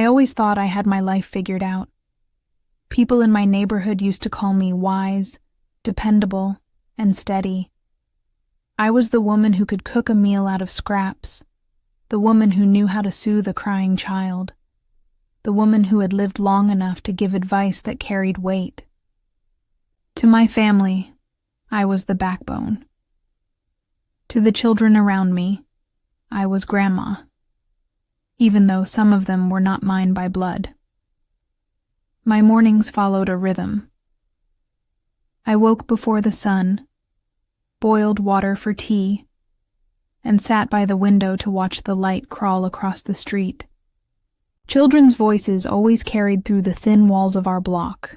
I always thought I had my life figured out. People in my neighborhood used to call me wise, dependable, and steady. I was the woman who could cook a meal out of scraps, the woman who knew how to soothe a crying child, the woman who had lived long enough to give advice that carried weight. To my family, I was the backbone. To the children around me, I was Grandma, even though some of them were not mine by blood. My mornings followed a rhythm. I woke before the sun, boiled water for tea, and sat by the window to watch the light crawl across the street. Children's voices always carried through the thin walls of our block.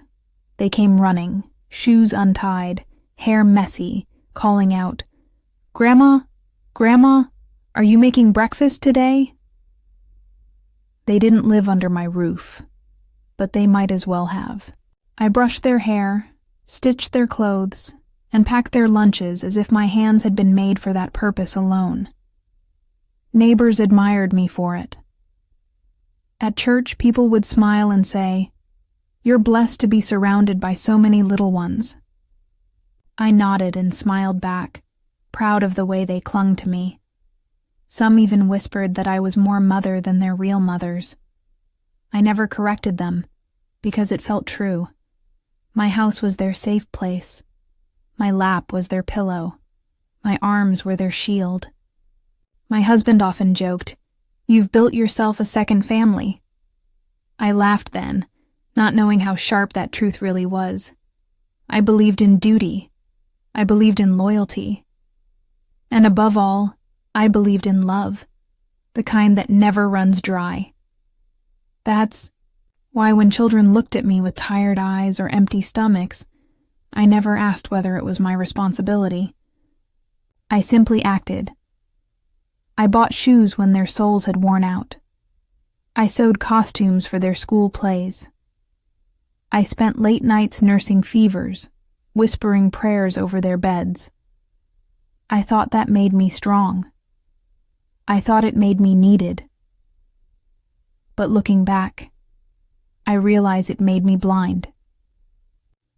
They came running, shoes untied, hair messy, calling out, "Grandma, Grandma, are you making breakfast today?" They didn't live under my roof, but they might as well have. I brushed their hair, stitched their clothes, and packed their lunches as if my hands had been made for that purpose alone. Neighbors admired me for it. At church, people would smile and say, "You're blessed to be surrounded by so many little ones." I nodded and smiled back, proud of the way they clung to me. Some even whispered that I was more mother than their real mothers. I never corrected them, because it felt true. My house was their safe place. My lap was their pillow. My arms were their shield. My husband often joked, "You've built yourself a second family." I laughed then, not knowing how sharp that truth really was. I believed in duty. I believed in loyalty. And above all, I believed in love, the kind that never runs dry. That's why when children looked at me with tired eyes or empty stomachs, I never asked whether it was my responsibility. I simply acted. I bought shoes when their soles had worn out. I sewed costumes for their school plays. I spent late nights nursing fevers, whispering prayers over their beds. I thought that made me strong. I thought it made me needed. But looking back, I realize it made me blind.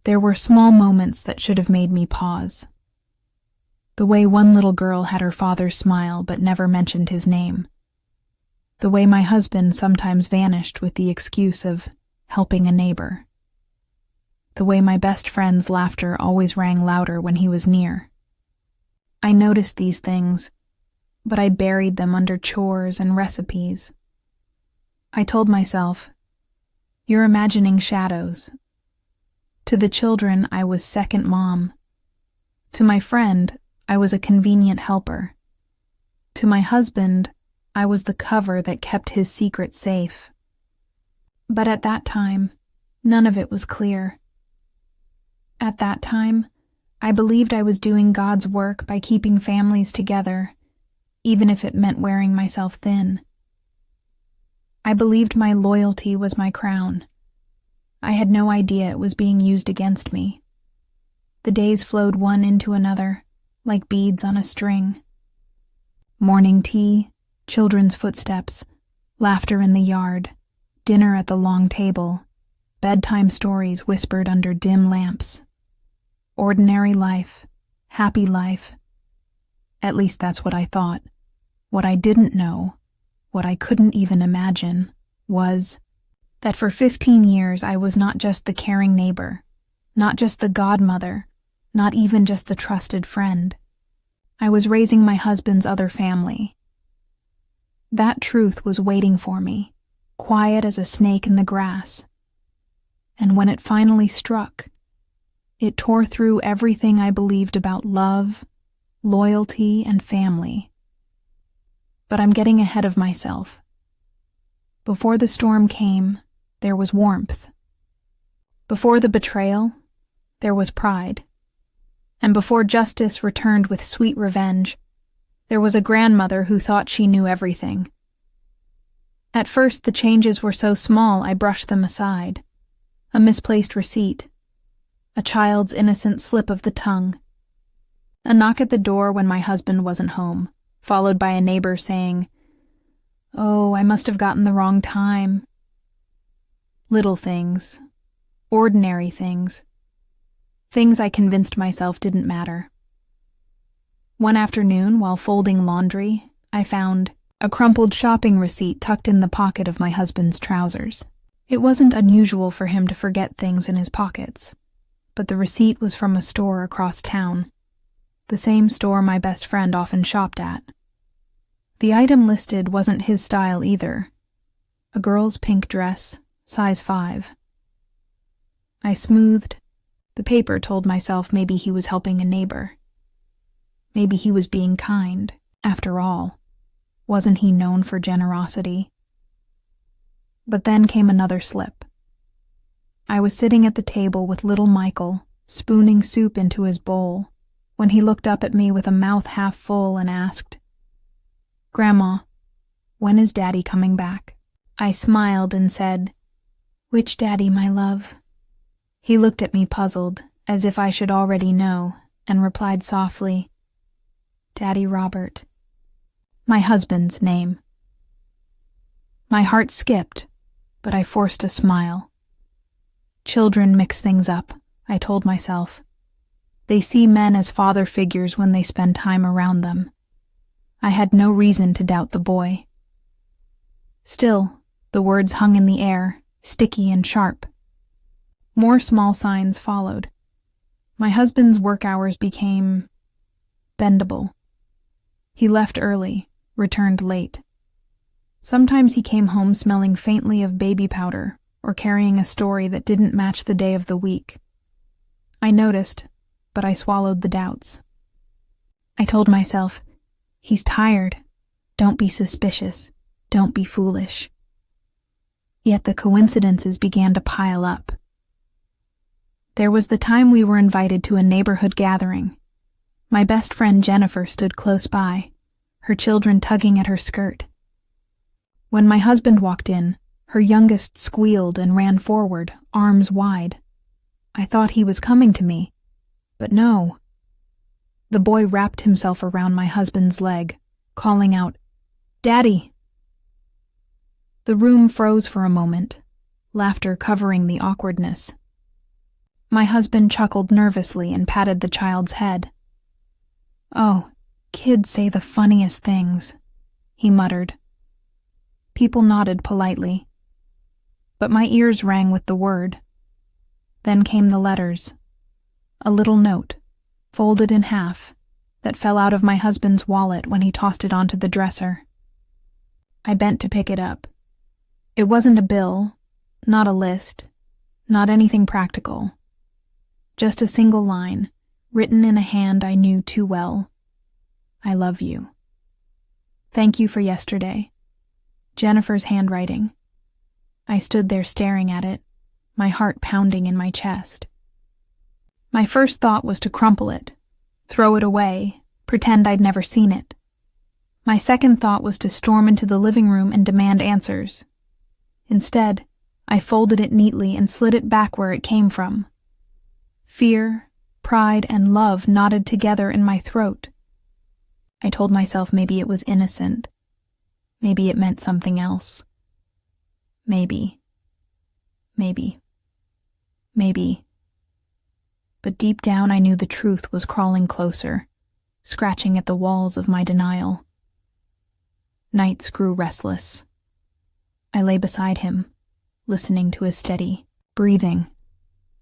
There were small moments that should have made me pause. The way one little girl had her father's smile but never mentioned his name. The way my husband sometimes vanished with the excuse of helping a neighbor. The way my best friend's laughter always rang louder when he was near. I noticed these things, but I buried them under chores and recipes. I told myself, "You're imagining shadows." To the children, I was second mom. To my friend, I was a convenient helper. To my husband, I was the cover that kept his secret safe. But at that time, none of it was clear. At that time, I believed I was doing God's work by keeping families together, even if it meant wearing myself thin. I believed my loyalty was my crown. I had no idea it was being used against me. The days flowed one into another, like beads on a string. Morning tea, children's footsteps, laughter in the yard, dinner at the long table, bedtime stories whispered under dim lamps. Ordinary life, happy life. At least that's what I thought. What I didn't know, what I couldn't even imagine, was that for 15 years I was not just the caring neighbor, not just the godmother, not even just the trusted friend. I was raising my husband's other family. That truth was waiting for me, quiet as a snake in the grass. And when it finally struck, it tore through everything I believed about love, loyalty, and family. But I'm getting ahead of myself. Before the storm came, there was warmth. Before the betrayal, there was pride. And before justice returned with sweet revenge, there was a grandmother who thought she knew everything. At first, the changes were so small I brushed them aside. A misplaced receipt, a child's innocent slip of the tongue, a knock at the door when my husband wasn't home, followed by a neighbor saying, "Oh, I must have gotten the wrong time. Little things. Ordinary things. Things I convinced myself didn't matter. One afternoon, while folding laundry, I found a crumpled shopping receipt tucked in the pocket of my husband's trousers. It wasn't unusual for him to forget things in his pockets, but the receipt was from a store across town, the same store my best friend often shopped at. The item listed wasn't his style either. A girl's pink dress, size 5. I smoothed the paper, told myself maybe he was helping a neighbor. Maybe he was being kind, after all. Wasn't he known for generosity? But then came another slip. I was sitting at the table with little Michael, spooning soup into his bowl, when he looked up at me with a mouth half full and asked, "Grandma, when is Daddy coming back?" I smiled and said, "Which Daddy, my love?" He looked at me puzzled, as if I should already know, and replied softly, "Daddy Robert." My husband's name. My heart skipped, but I forced a smile. Children mix things up, I told myself. They see men as father figures when they spend time around them. I had no reason to doubt the boy. Still, the words hung in the air, sticky and sharp. More small signs followed. My husband's work hours became bendable. He left early, returned late. Sometimes he came home smelling faintly of baby powder or carrying a story that didn't match the day of the week. I noticed, but I swallowed the doubts. I told myself, he's tired. Don't be suspicious. Don't be foolish. Yet the coincidences began to pile up. There was the time we were invited to a neighborhood gathering. My best friend Jennifer stood close by, her children tugging at her skirt. When my husband walked in, her youngest squealed and ran forward, arms wide. I thought he was coming to me, but no. The boy wrapped himself around my husband's leg, calling out, "Daddy!" The room froze for a moment, laughter covering the awkwardness. My husband chuckled nervously and patted the child's head. "Oh, kids say the funniest things," he muttered. People nodded politely, but my ears rang with the word. Then came the letters. A little note, folded in half, that fell out of my husband's wallet when he tossed it onto the dresser. I bent to pick it up. It wasn't a bill, not a list, not anything practical. Just a single line, written in a hand I knew too well. "I love you. Thank you for yesterday." Jennifer's handwriting. I stood there staring at it, my heart pounding in my chest. My first thought was to crumple it, throw it away, pretend I'd never seen it. My second thought was to storm into the living room and demand answers. Instead, I folded it neatly and slid it back where it came from. Fear, pride, and love knotted together in my throat. I told myself maybe it was innocent. Maybe it meant something else. Maybe. But deep down I knew the truth was crawling closer, scratching at the walls of my denial. Nights grew restless. I lay beside him, listening to his steady breathing,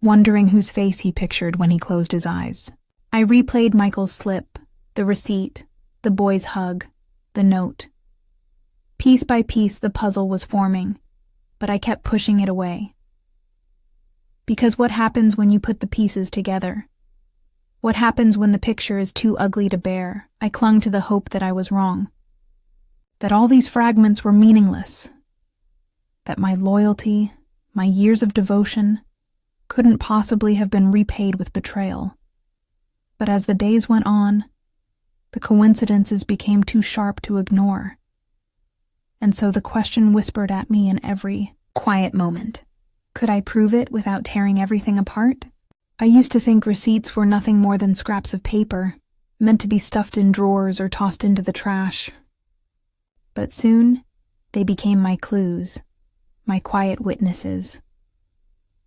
wondering whose face he pictured when he closed his eyes. I replayed Michael's slip, the receipt, the boy's hug, the note. Piece by piece the puzzle was forming, but I kept pushing it away. Because what happens when you put the pieces together? What happens when the picture is too ugly to bear? I clung to the hope that I was wrong. That all these fragments were meaningless. That my loyalty, my years of devotion, couldn't possibly have been repaid with betrayal. But as the days went on, the coincidences became too sharp to ignore. And so the question whispered at me in every quiet moment. Could I prove it without tearing everything apart? I used to think receipts were nothing more than scraps of paper, meant to be stuffed in drawers or tossed into the trash. But soon, they became my clues, my quiet witnesses,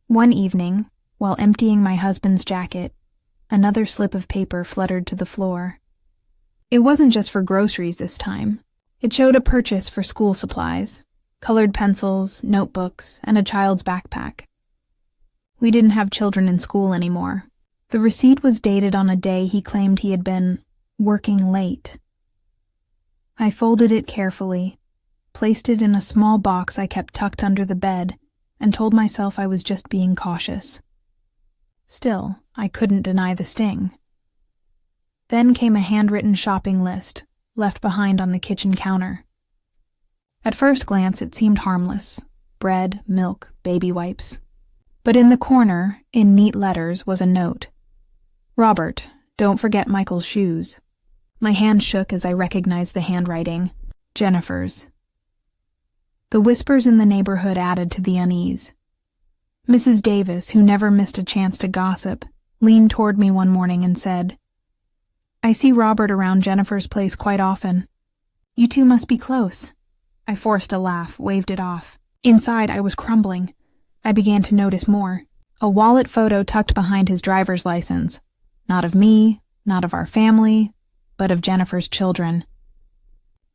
One evening, while emptying my husband's jacket, another slip of paper fluttered to the floor. It wasn't just for groceries this time. It showed a purchase for school supplies, colored pencils, notebooks, and a child's backpack. We didn't have children in school anymore. The receipt was dated on a day he claimed he had been working late. I folded it carefully, placed it in a small box I kept tucked under the bed, and told myself I was just being cautious. Still, I couldn't deny the sting. Then came a handwritten shopping list, left behind on the kitchen counter. At first glance, it seemed harmless: bread, milk, baby wipes. But in the corner, in neat letters, was a note. "Robert, don't forget Michael's shoes." My hand shook as I recognized the handwriting. Jennifer's. The whispers in the neighborhood added to the unease. Mrs. Davis, who never missed a chance to gossip, leaned toward me one morning and said, "I see Robert around Jennifer's place quite often. You two must be close." I forced a laugh, waved it off. Inside, I was crumbling. I began to notice more. A wallet photo tucked behind his driver's license. Not of me, not of our family, but of Jennifer's children.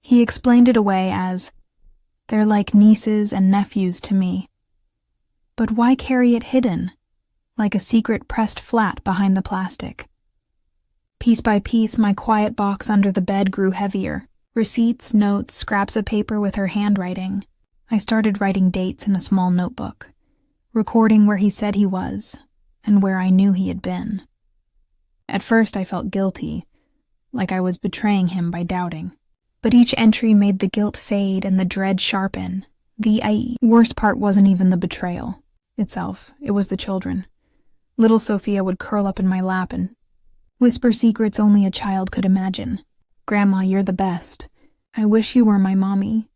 He explained it away as, "They're like nieces and nephews to me." But why carry it hidden, like a secret pressed flat behind the plastic? Piece by piece, my quiet box under the bed grew heavier. Receipts, notes, scraps of paper with her handwriting. I started writing dates in a small notebook, recording where he said he was, and where I knew he had been. At first I felt guilty, like I was betraying him by doubting. But each entry made the guilt fade and the dread sharpen. The worst part wasn't even the betrayal itself, it was the children. Little Sophia would curl up in my lap and whisper secrets only a child could imagine. "Grandma, you're the best. I wish you were my mommy."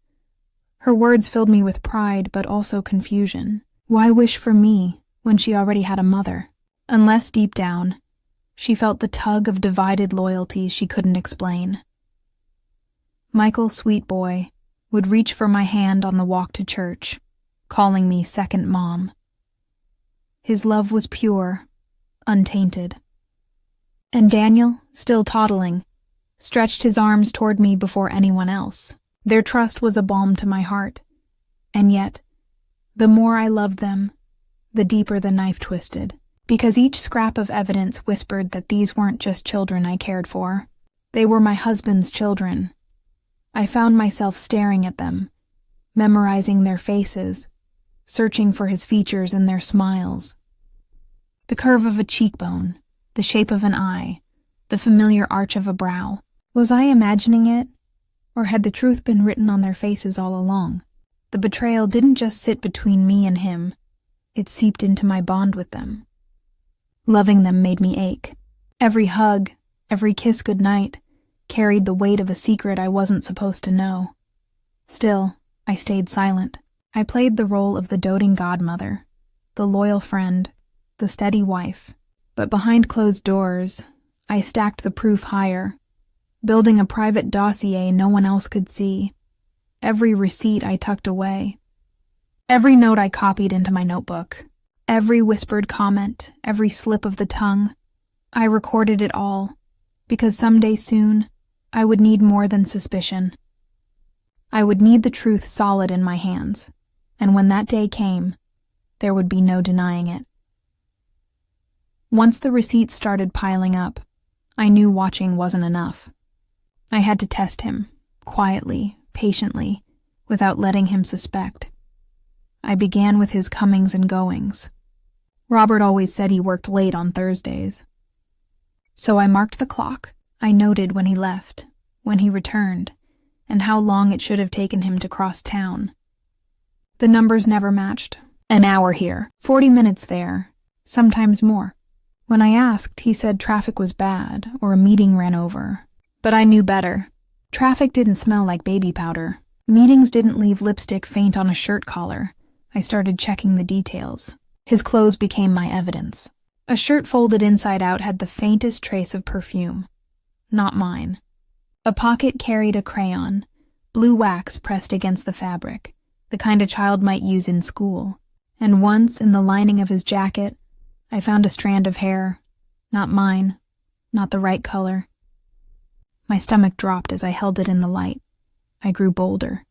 Her words filled me with pride, but also confusion. Why wish for me when she already had a mother? Unless deep down, she felt the tug of divided loyalty she couldn't explain. Michael, sweet boy, would reach for my hand on the walk to church, calling me second mom. His love was pure, untainted. And Daniel, still toddling, stretched his arms toward me before anyone else. Their trust was a balm to my heart. And yet, the more I loved them, the deeper the knife twisted, because each scrap of evidence whispered that these weren't just children I cared for. They were my husband's children. I found myself staring at them, memorizing their faces, searching for his features in their smiles. The curve of a cheekbone, the shape of an eye, the familiar arch of a brow. Was I imagining it, or had the truth been written on their faces all along? The betrayal didn't just sit between me and him, it seeped into my bond with them. Loving them made me ache. Every hug, every kiss goodnight, carried the weight of a secret I wasn't supposed to know. Still, I stayed silent. I played the role of the doting godmother, the loyal friend, the steady wife. But behind closed doors, I stacked the proof higher, building a private dossier no one else could see. Every receipt I tucked away. Every note I copied into my notebook. Every whispered comment, every slip of the tongue. I recorded it all, because someday soon, I would need more than suspicion. I would need the truth solid in my hands, and when that day came, there would be no denying it. Once the receipts started piling up, I knew watching wasn't enough. I had to test him, quietly, patiently, without letting him suspect. I began with his comings and goings. Robert always said he worked late on Thursdays. So I marked the clock. I noted when he left, when he returned, and how long it should have taken him to cross town. The numbers never matched. An hour here, 40 minutes there, sometimes more. When I asked, he said traffic was bad or a meeting ran over. But I knew better. Traffic didn't smell like baby powder. Meetings didn't leave lipstick faint on a shirt collar. I started checking the details. His clothes became my evidence. A shirt folded inside out had the faintest trace of perfume. Not mine. A pocket carried a crayon, blue wax pressed against the fabric, the kind a child might use in school. And once, in the lining of his jacket, I found a strand of hair. Not mine, not the right color. My stomach dropped as I held it in the light. I grew bolder.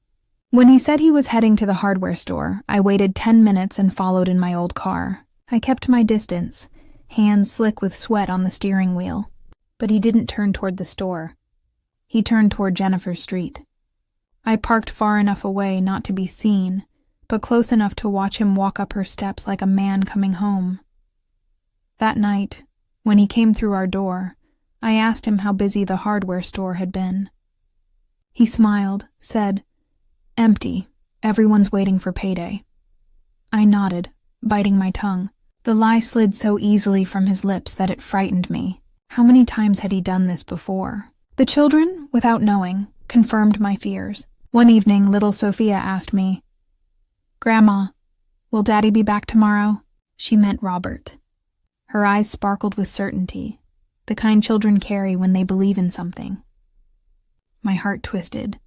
When he said he was heading to the hardware store, I waited 10 minutes and followed in my old car. I kept my distance, hands slick with sweat on the steering wheel. But he didn't turn toward the store. He turned toward Jennifer Street. I parked far enough away not to be seen, but close enough to watch him walk up her steps like a man coming home. That night, when he came through our door, I asked him how busy the hardware store had been. He smiled, said, "Empty. Everyone's waiting for payday." I nodded, biting my tongue. The lie slid so easily from his lips that it frightened me. How many times had he done this before? The children, without knowing, confirmed my fears. One evening, little Sophia asked me, "Grandma, will Daddy be back tomorrow?" She meant Robert. Her eyes sparkled with certainty, the kind children carry when they believe in something. My heart twisted.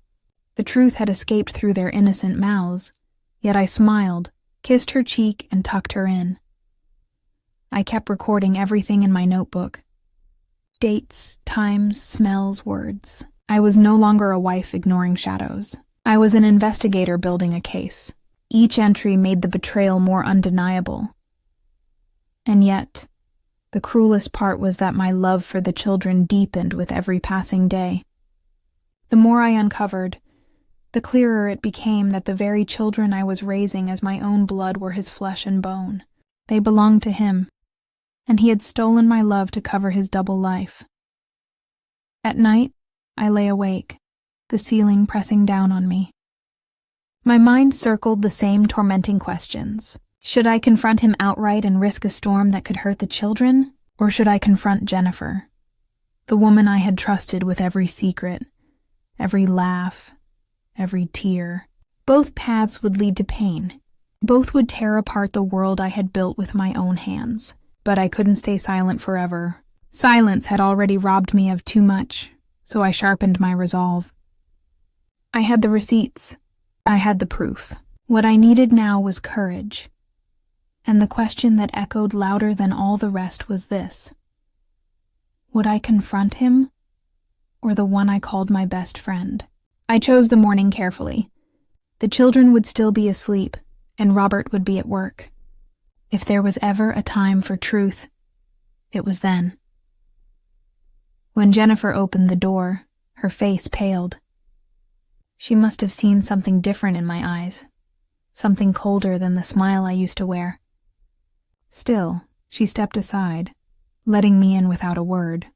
The truth had escaped through their innocent mouths, yet I smiled, kissed her cheek, and tucked her in. I kept recording everything in my notebook. Dates, times, smells, words. I was no longer a wife ignoring shadows. I was an investigator building a case. Each entry made the betrayal more undeniable. And yet, the cruelest part was that my love for the children deepened with every passing day. The more I uncovered, the clearer it became that the very children I was raising as my own blood were his flesh and bone. They belonged to him, and he had stolen my love to cover his double life. At night, I lay awake, the ceiling pressing down on me. My mind circled the same tormenting questions. Should I confront him outright and risk a storm that could hurt the children, or should I confront Jennifer, the woman I had trusted with every secret, every laugh, every tear? Both paths would lead to pain. Both would tear apart the world I had built with my own hands. But I couldn't stay silent forever. Silence had already robbed me of too much, so I sharpened my resolve. I had the receipts. I had the proof. What I needed now was courage. And the question that echoed louder than all the rest was this: would I confront him, or the one I called my best friend? I chose the morning carefully. The children would still be asleep, and Robert would be at work. If there was ever a time for truth, it was then. When Jennifer opened the door, her face paled. She must have seen something different in my eyes, something colder than the smile I used to wear. Still, she stepped aside, letting me in without a word.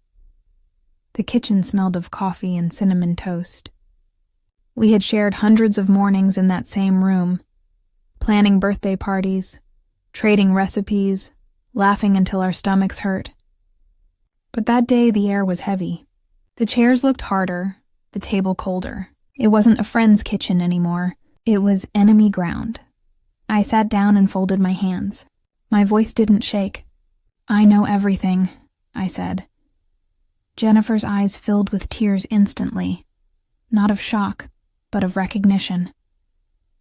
The kitchen smelled of coffee and cinnamon toast. We had shared hundreds of mornings in that same room, planning birthday parties, trading recipes, laughing until our stomachs hurt. But that day the air was heavy. The chairs looked harder, the table colder. It wasn't a friend's kitchen anymore. It was enemy ground. I sat down and folded my hands. My voice didn't shake. "I know everything," I said. Jennifer's eyes filled with tears instantly, not of shock, but of recognition.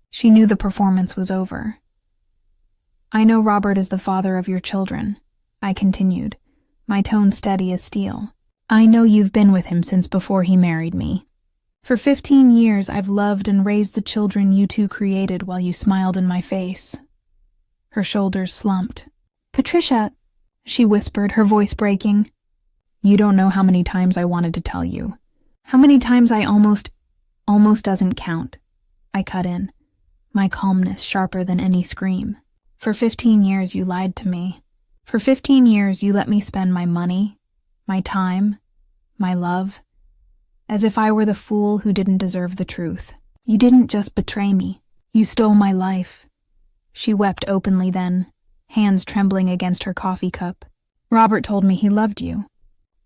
She knew the performance was over. "I know Robert is the father of your children," I continued, my tone steady as steel. "I know you've been with him since before he married me. For 15 years I've loved and raised the children you two created while you smiled in my face." Her shoulders slumped. "Patricia," she whispered, her voice breaking. "You don't know how many times I wanted to tell you. How many times I almost doesn't count," I cut in, my calmness sharper than any scream. "For 15 years you lied to me. For 15 years you let me spend my money, my time, my love, as if I were the fool who didn't deserve the truth. You didn't just betray me. You stole my life." She wept openly then, hands trembling against her coffee cup. "Robert told me he loved you.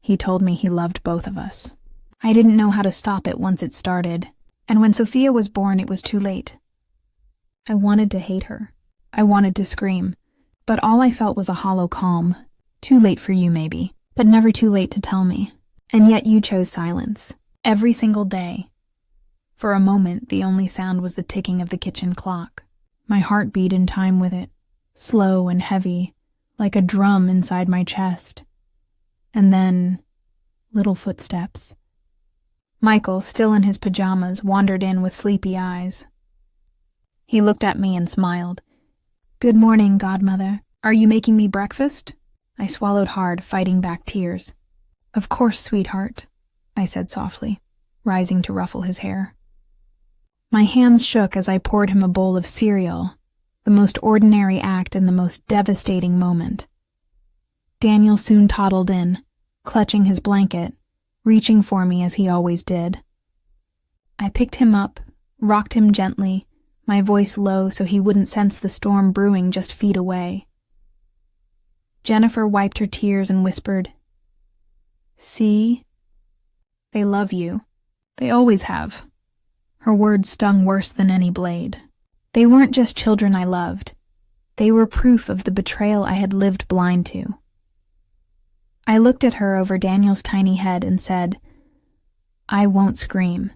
He told me he loved both of us. I didn't know how to stop it once it started, and when Sophia was born it was too late. I wanted to hate her. I wanted to scream, but all I felt was a hollow calm. Too late for you, maybe, but never too late to tell me. And yet you chose silence, every single day. For a moment, the only sound was the ticking of the kitchen clock. My heart beat in time with it, slow and heavy, like a drum inside my chest. And then, little footsteps. Michael, still in his pajamas, wandered in with sleepy eyes. He looked at me and smiled. "Good morning, godmother. Are you making me breakfast?" I swallowed hard, fighting back tears. "Of course, sweetheart," I said softly, rising to ruffle his hair. My hands shook as I poured him a bowl of cereal, the most ordinary act in the most devastating moment. Daniel soon toddled in, clutching his blanket, reaching for me as he always did. I picked him up, rocked him gently, my voice low so he wouldn't sense the storm brewing just feet away. Jennifer wiped her tears and whispered, "See? They love you. They always have." Her words stung worse than any blade. They weren't just children I loved. They were proof of the betrayal I had lived blind to. I looked at her over Daniel's tiny head and said, "I won't scream.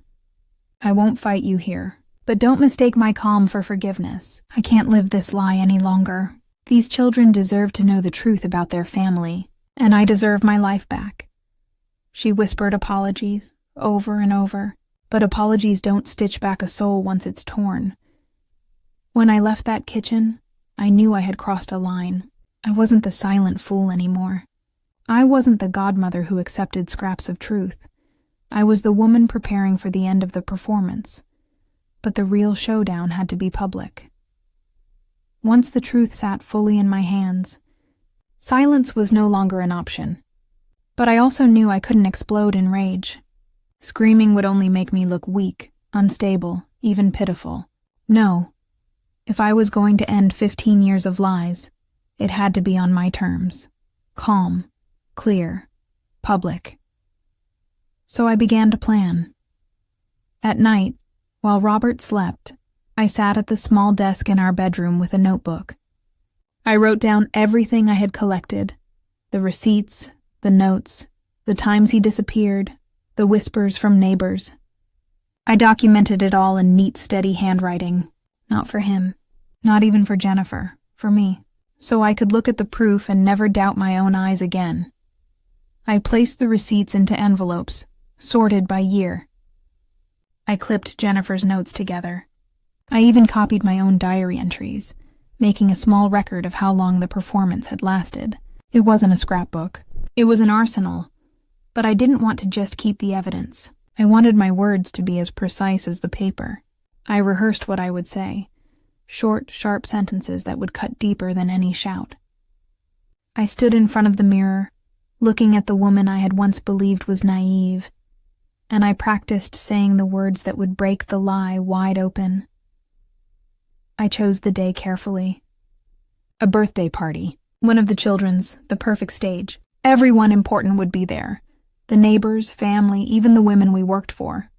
I won't fight you here. But don't mistake my calm for forgiveness. I can't live this lie any longer. These children deserve to know the truth about their family, and I deserve my life back." She whispered apologies, over and over, but apologies don't stitch back a soul once it's torn. When I left that kitchen, I knew I had crossed a line. I wasn't the silent fool anymore. I wasn't the godmother who accepted scraps of truth. I was the woman preparing for the end of the performance. But the real showdown had to be public. Once the truth sat fully in my hands, silence was no longer an option. But I also knew I couldn't explode in rage. Screaming would only make me look weak, unstable, even pitiful. No. If I was going to end 15 years of lies, it had to be on my terms. Calm, clear, public. So I began to plan. At night, while Robert slept, I sat at the small desk in our bedroom with a notebook. I wrote down everything I had collected, the receipts, the notes, the times he disappeared, the whispers from neighbors. I documented it all in neat, steady handwriting. Not for him, not even for Jennifer, for me, so I could look at the proof and never doubt my own eyes again. I placed the receipts into envelopes, sorted by year. I clipped Jennifer's notes together. I even copied my own diary entries, making a small record of how long the performance had lasted. It wasn't a scrapbook. It was an arsenal. But I didn't want to just keep the evidence. I wanted my words to be as precise as the paper. I rehearsed what I would say. Short, sharp sentences that would cut deeper than any shout. I stood in front of the mirror, looking at the woman I had once believed was naive, and I practiced saying the words that would break the lie wide open. I chose the day carefully. A birthday party. One of the children's, the perfect stage. Everyone important would be there. The neighbors, family, even the women we worked for.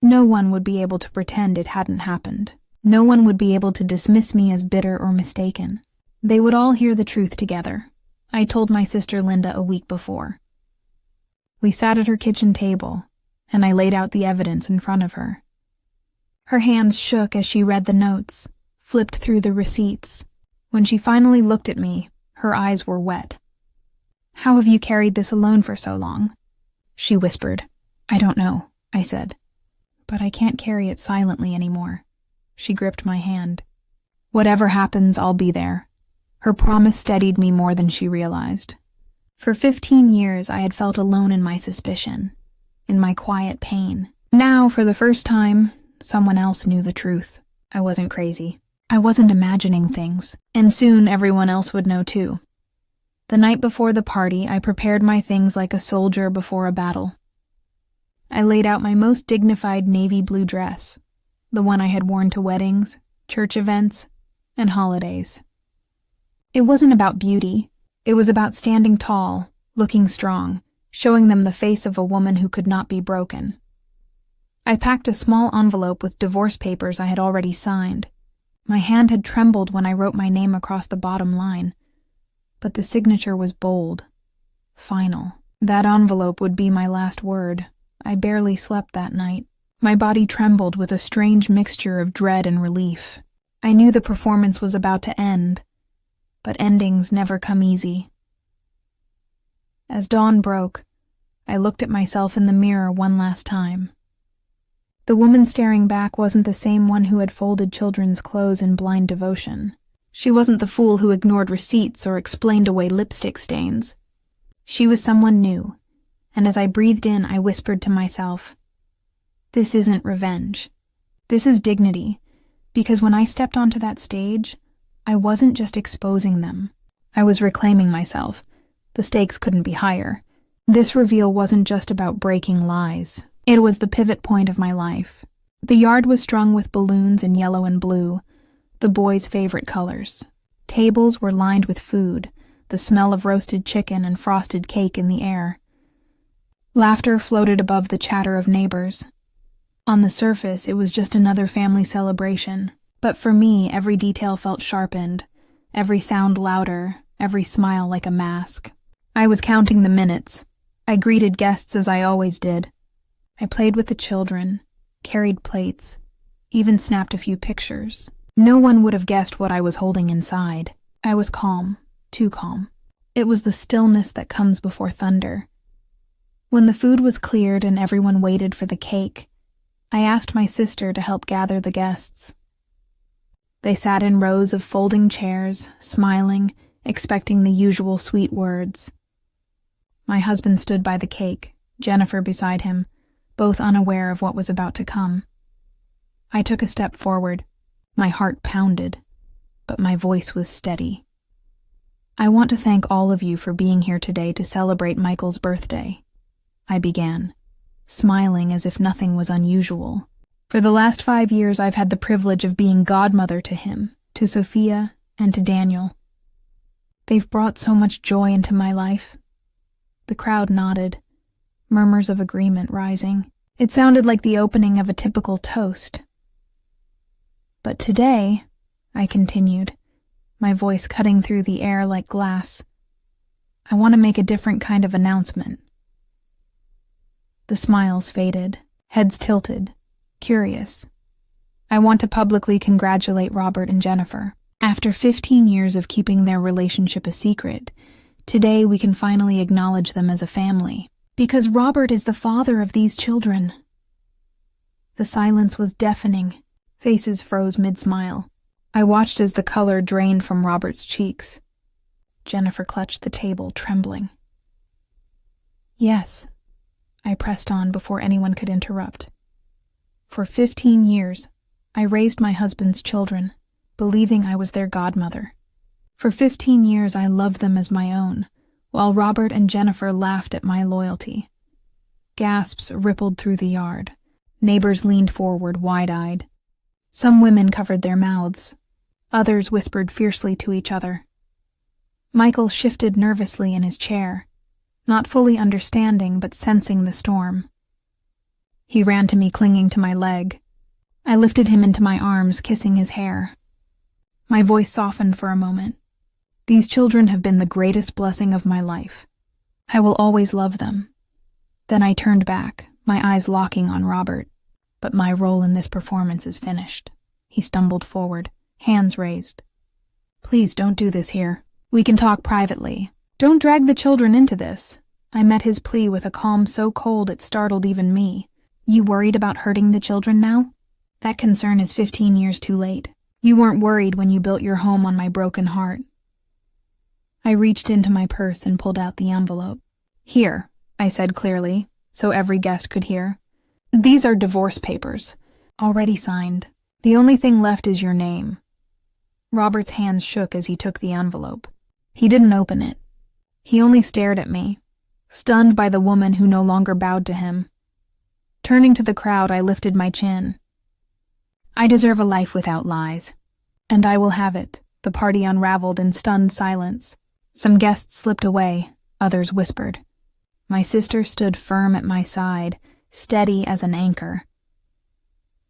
No one would be able to pretend it hadn't happened. No one would be able to dismiss me as bitter or mistaken. They would all hear the truth together. I told my sister Linda a week before. We sat at her kitchen table, and I laid out the evidence in front of her. Her hands shook as she read the notes, flipped through the receipts. When she finally looked at me, her eyes were wet. "How have you carried this alone for so long?" She whispered. "I don't know," I said. "But I can't carry it silently anymore." She gripped my hand. "Whatever happens, I'll be there." Her promise steadied me more than she realized. For 15 years, I had felt alone in my suspicion, in my quiet pain. Now, for the first time, someone else knew the truth. I wasn't crazy. I wasn't imagining things, and soon everyone else would know too. The night before the party, I prepared my things like a soldier before a battle. I laid out my most dignified navy blue dress, the one I had worn to weddings, church events, and holidays. It wasn't about beauty. It was about standing tall, looking strong, showing them the face of a woman who could not be broken. I packed a small envelope with divorce papers I had already signed. My hand had trembled when I wrote my name across the bottom line, but the signature was bold, final. That envelope would be my last word. I barely slept that night. My body trembled with a strange mixture of dread and relief. I knew the performance was about to end, but endings never come easy. As dawn broke, I looked at myself in the mirror one last time. The woman staring back wasn't the same one who had folded children's clothes in blind devotion. She wasn't the fool who ignored receipts or explained away lipstick stains. She was someone new, and as I breathed in, I whispered to myself, "This isn't revenge. This is dignity," because when I stepped onto that stage, I wasn't just exposing them. I was reclaiming myself. The stakes couldn't be higher. This reveal wasn't just about breaking lies. It was the pivot point of my life. The yard was strung with balloons in yellow and blue, the boys' favorite colors. Tables were lined with food, the smell of roasted chicken and frosted cake in the air. Laughter floated above the chatter of neighbors. On the surface, it was just another family celebration, but for me, every detail felt sharpened, every sound louder, every smile like a mask. I was counting the minutes. I greeted guests as I always did. I played with the children, carried plates, even snapped a few pictures. No one would have guessed what I was holding inside. I was calm, too calm. It was the stillness that comes before thunder. When the food was cleared and everyone waited for the cake, I asked my sister to help gather the guests. They sat in rows of folding chairs, smiling, expecting the usual sweet words. My husband stood by the cake, Jennifer beside him, both unaware of what was about to come. I took a step forward. My heart pounded, but my voice was steady. "I want to thank all of you for being here today to celebrate Michael's birthday," I began, smiling as if nothing was unusual. For the last 5 years, I've had the privilege of being godmother to him, to Sophia, and to Daniel. They've brought so much joy into my life. The crowd nodded, murmurs of agreement rising. It sounded like the opening of a typical toast. "But today," I continued, my voice cutting through the air like glass, "I want to make a different kind of announcement." The smiles faded, heads tilted, curious. "I want to publicly congratulate Robert and Jennifer. After 15 years of keeping their relationship a secret, today we can finally acknowledge them as a family. Because Robert is the father of these children." The silence was deafening. Faces froze mid-smile. I watched as the color drained from Robert's cheeks. Jennifer clutched the table, trembling. "Yes," I pressed on before anyone could interrupt. "For 15 years, I raised my husband's children, believing I was their godmother. For 15 years, I loved them as my own, while Robert and Jennifer laughed at my loyalty." Gasps rippled through the yard. Neighbors leaned forward, wide-eyed. Some women covered their mouths. Others whispered fiercely to each other. Michael shifted nervously in his chair, not fully understanding but sensing the storm. He ran to me, clinging to my leg. I lifted him into my arms, kissing his hair. My voice softened for a moment. "These children have been the greatest blessing of my life. I will always love them." Then I turned back, my eyes locking on Robert. "But my role in this performance is finished." He stumbled forward, hands raised. "Please don't do this here. We can talk privately. Don't drag the children into this." I met his plea with a calm so cold it startled even me. "You worried about hurting the children now? That concern is 15 years too late. You weren't worried when you built your home on my broken heart." I reached into my purse and pulled out the envelope. "Here," I said clearly, so every guest could hear. "These are divorce papers, already signed. The only thing left is your name." Robert's hands shook as he took the envelope. He didn't open it. He only stared at me, stunned by the woman who no longer bowed to him. Turning to the crowd, I lifted my chin. "I deserve a life without lies. And I will have it." The party unraveled in stunned silence. Some guests slipped away, others whispered. My sister stood firm at my side, steady as an anchor.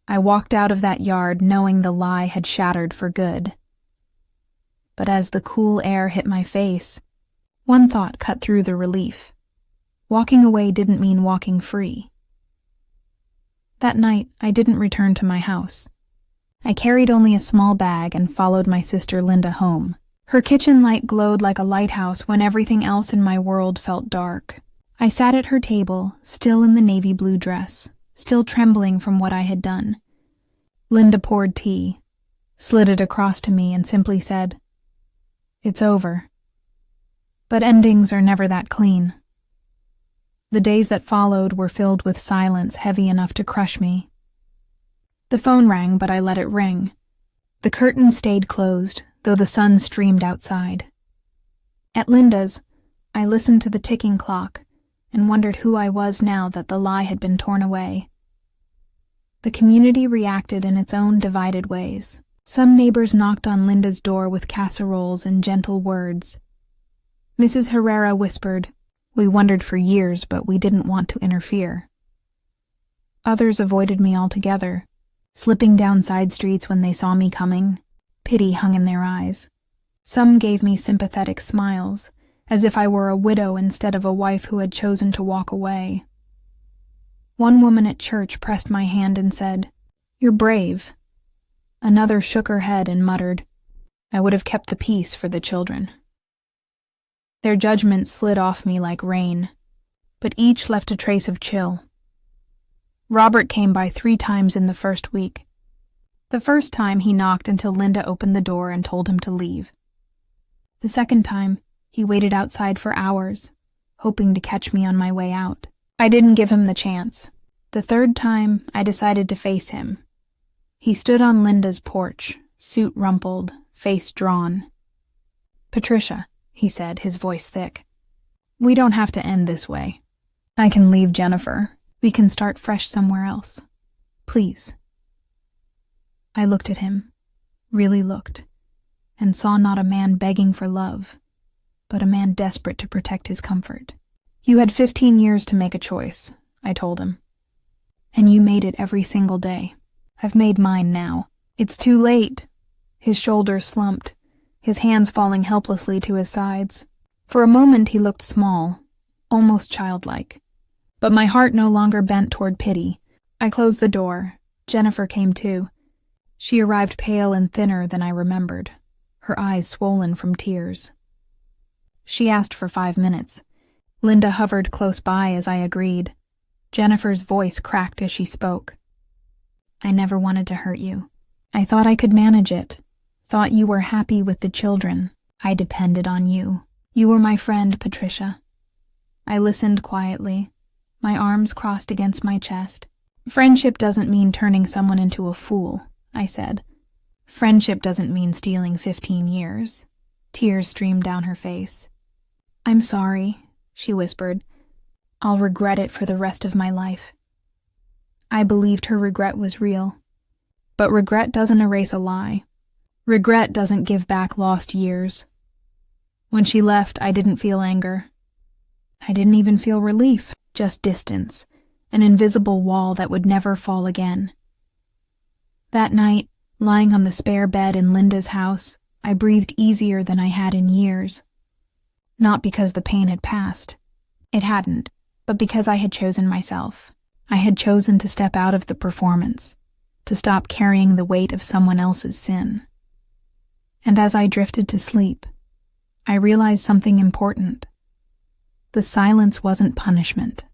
I walked out of that yard knowing the lie had shattered for good. But as the cool air hit my face, one thought cut through the relief. Walking away didn't mean walking free. That night, I didn't return to my house. I carried only a small bag and followed my sister Linda home. Her kitchen light glowed like a lighthouse when everything else in my world felt dark. I sat at her table, still in the navy blue dress, still trembling from what I had done. Linda poured tea, slid it across to me, and simply said, "It's over." But endings are never that clean. The days that followed were filled with silence heavy enough to crush me. The phone rang, but I let it ring. The curtain stayed closed, though the sun streamed outside. At Linda's, I listened to the ticking clock and wondered who I was now that the lie had been torn away. The community reacted in its own divided ways. Some neighbors knocked on Linda's door with casseroles and gentle words. Mrs. Herrera whispered, "We wondered for years, but we didn't want to interfere." Others avoided me altogether, slipping down side streets when they saw me coming. Pity hung in their eyes. Some gave me sympathetic smiles, as if I were a widow instead of a wife who had chosen to walk away. One woman at church pressed my hand and said, "You're brave." Another shook her head and muttered, "I would have kept the peace for the children." Their judgment slid off me like rain, but each left a trace of chill. Robert came by 3 times in the first week. The first time he knocked until Linda opened the door and told him to leave. The second time, he waited outside for hours, hoping to catch me on my way out. I didn't give him the chance. The third time, I decided to face him. He stood on Linda's porch, suit rumpled, face drawn. "Patricia," he said, his voice thick, "we don't have to end this way. I can leave Jennifer. We can start fresh somewhere else. Please." I looked at him, really looked, and saw not a man begging for love, but a man desperate to protect his comfort. "You had 15 years to make a choice," I told him. "And you made it every single day. I've made mine now. It's too late." His shoulders slumped, his hands falling helplessly to his sides. For a moment he looked small, almost childlike. But my heart no longer bent toward pity. I closed the door. Jennifer came too. She arrived pale and thinner than I remembered, her eyes swollen from tears. She asked for 5 minutes. Linda hovered close by as I agreed. Jennifer's voice cracked as she spoke. "I never wanted to hurt you. I thought I could manage it. Thought you were happy with the children. I depended on you. You were my friend, Patricia." I listened quietly, my arms crossed against my chest. "Friendship doesn't mean turning someone into a fool," I said. "Friendship doesn't mean stealing 15 years. Tears streamed down her face. "I'm sorry," she whispered. "I'll regret it for the rest of my life." I believed her regret was real. But regret doesn't erase a lie. Regret doesn't give back lost years. When she left, I didn't feel anger. I didn't even feel relief, just distance, an invisible wall that would never fall again. That night, lying on the spare bed in Linda's house, I breathed easier than I had in years. Not because the pain had passed. It hadn't, but because I had chosen myself. I had chosen to step out of the performance, to stop carrying the weight of someone else's sin. And as I drifted to sleep, I realized something important. The silence wasn't punishment.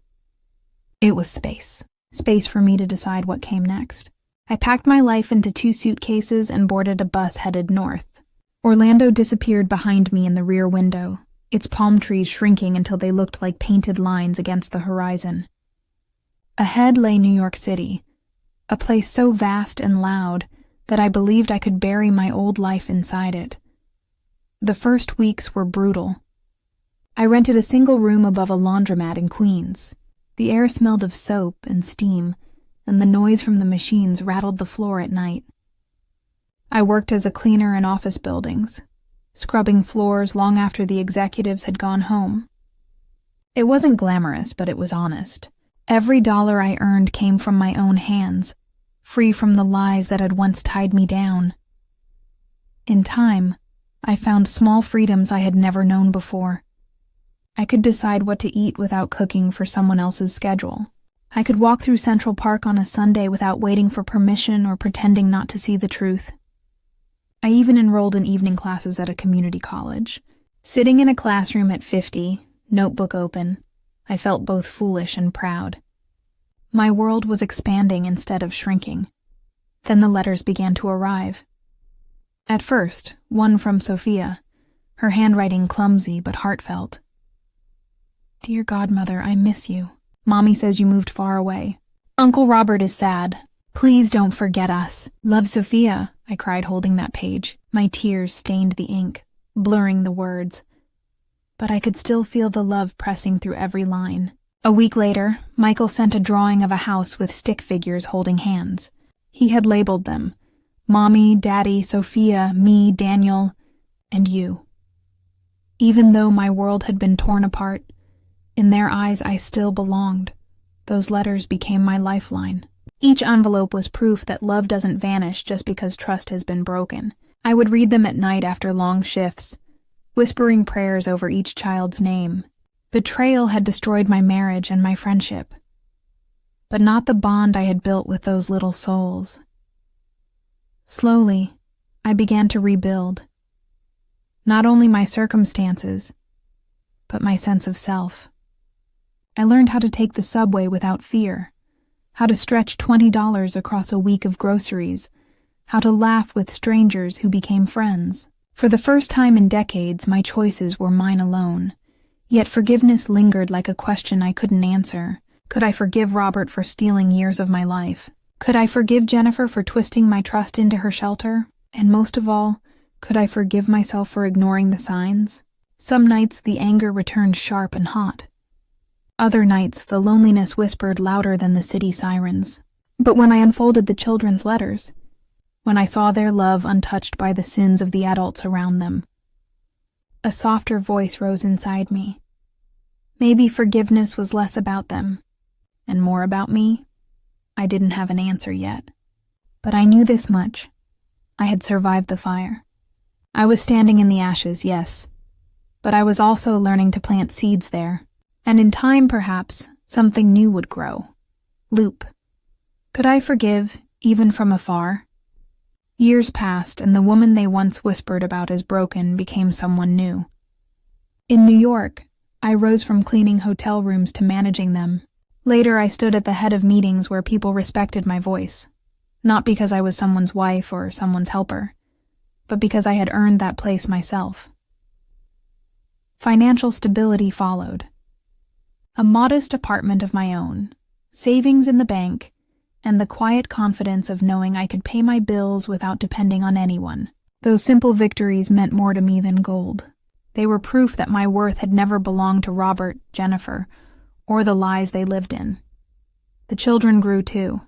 It was space. Space for me to decide what came next. I packed my life into 2 suitcases and boarded a bus headed north. Orlando disappeared behind me in the rear window, its palm trees shrinking until they looked like painted lines against the horizon. Ahead lay New York City, a place so vast and loud that I believed I could bury my old life inside it. The first weeks were brutal. I rented a single room above a laundromat in Queens. The air smelled of soap and steam, and the noise from the machines rattled the floor at night. I worked as a cleaner in office buildings, scrubbing floors long after the executives had gone home. It wasn't glamorous, but it was honest. Every dollar I earned came from my own hands, free from the lies that had once tied me down. In time, I found small freedoms I had never known before. I could decide what to eat without cooking for someone else's schedule. I could walk through Central Park on a Sunday without waiting for permission or pretending not to see the truth. I even enrolled in evening classes at a community college. Sitting in a classroom at 50, notebook open, I felt both foolish and proud. My world was expanding instead of shrinking. Then the letters began to arrive. At first, one from Sophia, her handwriting clumsy but heartfelt. Dear Godmother, I miss you. Mommy says you moved far away. Uncle Robert is sad. Please don't forget us. Love, Sophia, I cried, holding that page. My tears stained the ink, blurring the words. But I could still feel the love pressing through every line. A week later, Michael sent a drawing of a house with stick figures holding hands. He had labeled them: Mommy, Daddy, Sophia, me, Daniel, and you. Even though my world had been torn apart, in their eyes I still belonged. Those letters became my lifeline. Each envelope was proof that love doesn't vanish just because trust has been broken. I would read them at night after long shifts, whispering prayers over each child's name. Betrayal had destroyed my marriage and my friendship, but not the bond I had built with those little souls. Slowly, I began to rebuild. Not only my circumstances, but my sense of self. I learned how to take the subway without fear, how to stretch $20 across a week of groceries, how to laugh with strangers who became friends. For the first time in decades, my choices were mine alone. Yet forgiveness lingered like a question I couldn't answer. Could I forgive Robert for stealing years of my life? Could I forgive Jennifer for twisting my trust into her shelter? And most of all, could I forgive myself for ignoring the signs? Some nights the anger returned sharp and hot. Other nights the loneliness whispered louder than the city sirens. But when I unfolded the children's letters, when I saw their love untouched by the sins of the adults around them, a softer voice rose inside me. Maybe forgiveness was less about them, and more about me. I didn't have an answer yet. But I knew this much. I had survived the fire. I was standing in the ashes, yes, but I was also learning to plant seeds there. And in time, perhaps, something new would grow. Loop. Could I forgive, even from afar? Years passed, and the woman they once whispered about as broken became someone new. In New York, I rose from cleaning hotel rooms to managing them. Later, I stood at the head of meetings where people respected my voice, not because I was someone's wife or someone's helper, but because I had earned that place myself. Financial stability followed. A modest apartment of my own, savings in the bank, and the quiet confidence of knowing I could pay my bills without depending on anyone. Those simple victories meant more to me than gold. They were proof that my worth had never belonged to Robert, Jennifer, or the lies they lived in. The children grew too.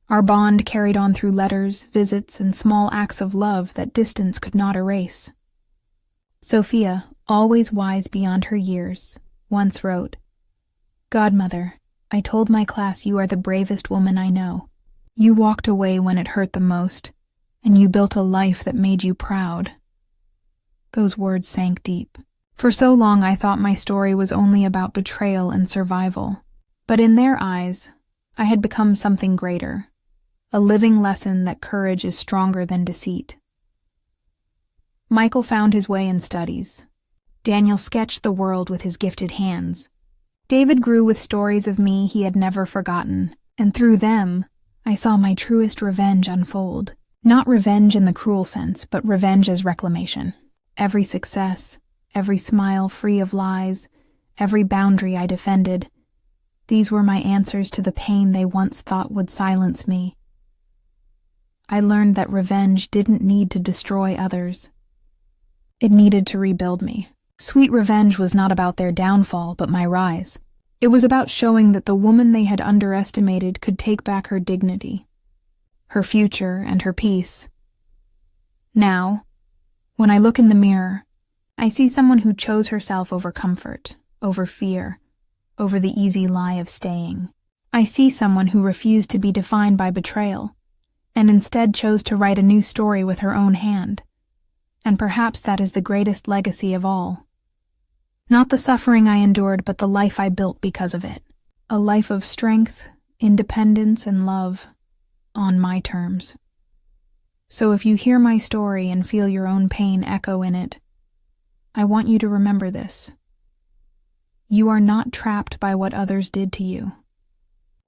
Our bond carried on through letters, visits, and small acts of love that distance could not erase. Sophia, always wise beyond her years, once wrote, Godmother, I told my class you are the bravest woman I know. You walked away when it hurt the most, and you built a life that made you proud. Those words sank deep. For so long I thought my story was only about betrayal and survival. But in their eyes, I had become something greater, a living lesson that courage is stronger than deceit. Michael found his way in studies. Daniel sketched the world with his gifted hands. David grew with stories of me he had never forgotten, and through them, I saw my truest revenge unfold. Not revenge in the cruel sense, but revenge as reclamation. Every success, every smile free of lies, every boundary I defended, these were my answers to the pain they once thought would silence me. I learned that revenge didn't need to destroy others. It needed to rebuild me. Sweet revenge was not about their downfall, but my rise. It was about showing that the woman they had underestimated could take back her dignity, her future, and her peace. Now, when I look in the mirror, I see someone who chose herself over comfort, over fear, over the easy lie of staying. I see someone who refused to be defined by betrayal, and instead chose to write a new story with her own hand. And perhaps that is the greatest legacy of all. Not the suffering I endured, but the life I built because of it. A life of strength, independence, and love, on my terms. So if you hear my story and feel your own pain echo in it, I want you to remember this. You are not trapped by what others did to you.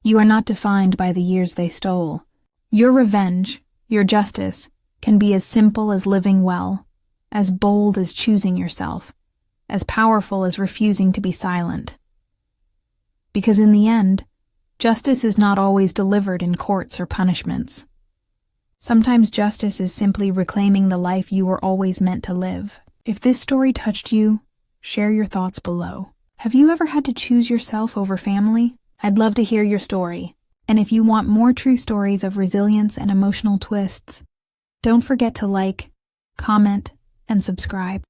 You are not defined by the years they stole. Your revenge, your justice, can be as simple as living well, as bold as choosing yourself, as powerful as refusing to be silent. Because in the end, justice is not always delivered in courts or punishments. Sometimes justice is simply reclaiming the life you were always meant to live. If this story touched you, share your thoughts below. Have you ever had to choose yourself over family? I'd love to hear your story. And if you want more true stories of resilience and emotional twists, don't forget to like, comment, and subscribe.